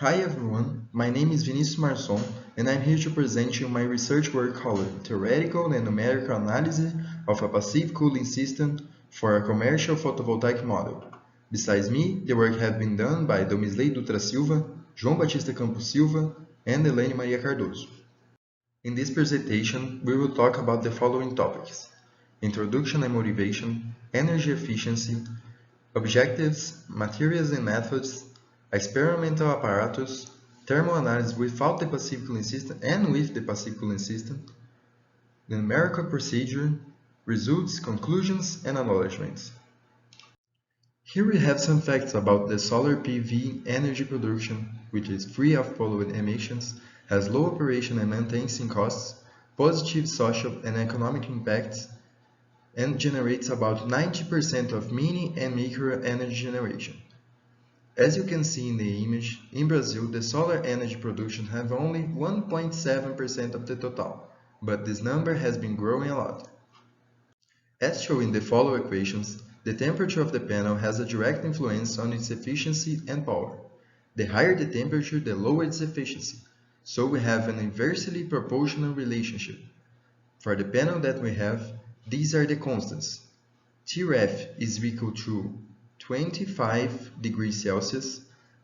Hi everyone, my name is Vinicius Marçom and I'm here to present you my research work called Theoretical and Numerical Analysis of a Passive Cooling System for a Commercial Photovoltaic Model. Besides me, the work has been done by Domisley Dutra Silva, João Batista Campos Silva, and Elaine Maria Cardoso. In this presentation, we will talk about the following topics: Introduction and Motivation, Energy Efficiency, Objectives, Materials and Methods, Experimental Apparatus, Thermal Analysis without the passive cooling system and with the passive cooling system, the Numerical Procedure, Results, Conclusions, and Acknowledgements. Here we have some facts about the solar PV energy production, which is free of pollutant emissions, has low operation and maintenance costs, positive social and economic impacts, and generates about 90% of mini and micro energy generation. As you can see in the image, in Brazil the solar energy production have only 1.7% of the total, but this number has been growing a lot. As shown in the following equations, the temperature of the panel has a direct influence on its efficiency and power. The higher the temperature, the lower its efficiency, so we have an inversely proportional relationship. For the panel that we have, these are the constants. Tref is equal to 25 degrees Celsius,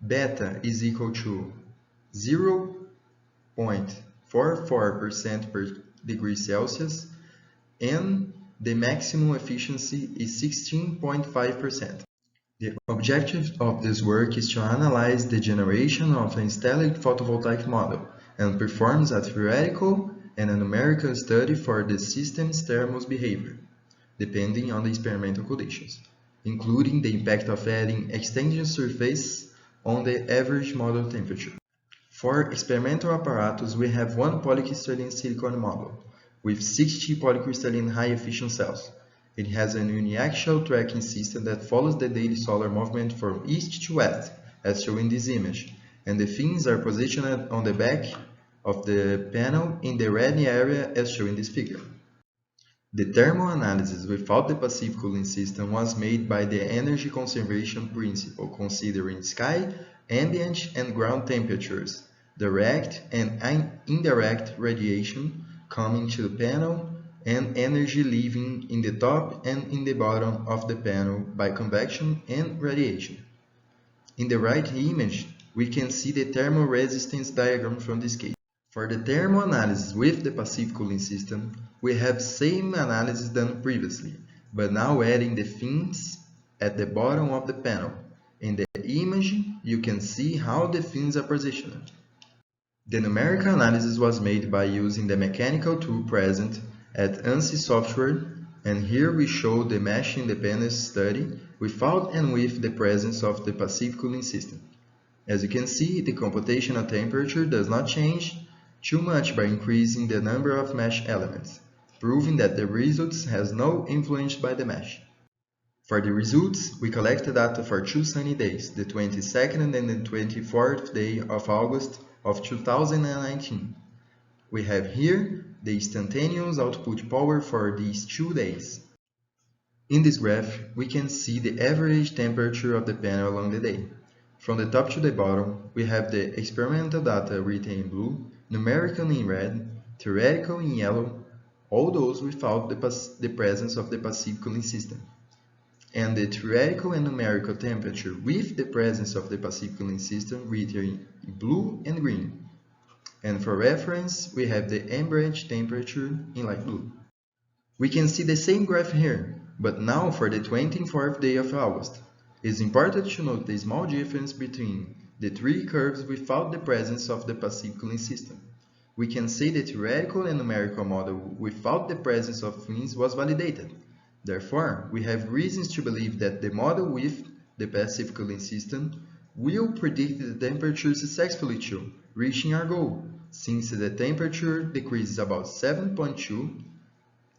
beta is equal to 0.44% per degree Celsius, and the maximum efficiency is 16.5%. The objective of this work is to analyze the generation of an stellate photovoltaic model and performs a theoretical and a numerical study for the system's thermal behavior, depending on the experimental conditions, including the impact of adding extension surface on the average model temperature. For experimental apparatus, we have one polycrystalline silicon model with 60 polycrystalline high-efficient cells. It has an uniaxial tracking system that follows the daily solar movement from east to west, as shown in this image, and the fins are positioned on the back of the panel in the red area as shown in this figure. The thermal analysis without the passive cooling system was made by the energy conservation principle, considering sky, ambient and ground temperatures, direct and indirect radiation coming to the panel, and energy leaving in the top and in the bottom of the panel by convection and radiation. In the right image, we can see the thermal resistance diagram from this case. For the thermal analysis with the passive cooling system, we have same analysis done previously, but now adding the fins at the bottom of the panel. In the image, you can see how the fins are positioned. The numerical analysis was made by using the mechanical tool present at ANSYS software, and here we show the mesh independence study without and with the presence of the passive cooling system. As you can see, the computational temperature does not change too much by increasing the number of mesh elements, proving that the results has no influence by the mesh. For the results, we collected data for 2 sunny days, the 22nd and the 24th day of August of 2019. We have here the instantaneous output power for these 2 days. In this graph, we can see the average temperature of the panel along the day. From the top to the bottom, we have the experimental data written in blue, numerical in red, theoretical in yellow, all those without the presence of the passive cooling system, and the theoretical and numerical temperature with the presence of the passive cooling system written in blue and green. And for reference, we have the ambient temperature in light blue. We can see the same graph here, but now for the 24th day of August. It's important to note the small difference between the 3 curves without the presence of the passive cooling system. We can say the theoretical and numerical model without the presence of fins was validated. Therefore, we have reasons to believe that the model with the passive cooling system will predict the temperature successfully too, reaching our goal, since the temperature decreases about 7.2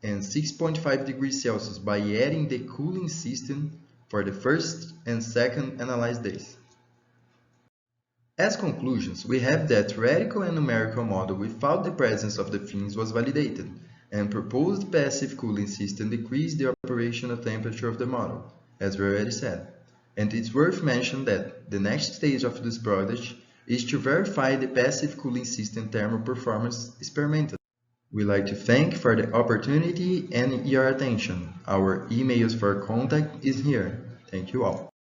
and 6.5 degrees Celsius by adding the cooling system for the first and second analyzed days. As conclusions, we have that theoretical and numerical model without the presence of the fins was validated, and proposed passive cooling system decreased the operational temperature of the model, as we already said. And it's worth mentioning that the next stage of this project is to verify the passive cooling system thermal performance experimented. We'd like to thank for the opportunity and your attention. Our emails for contact is here. Thank you all.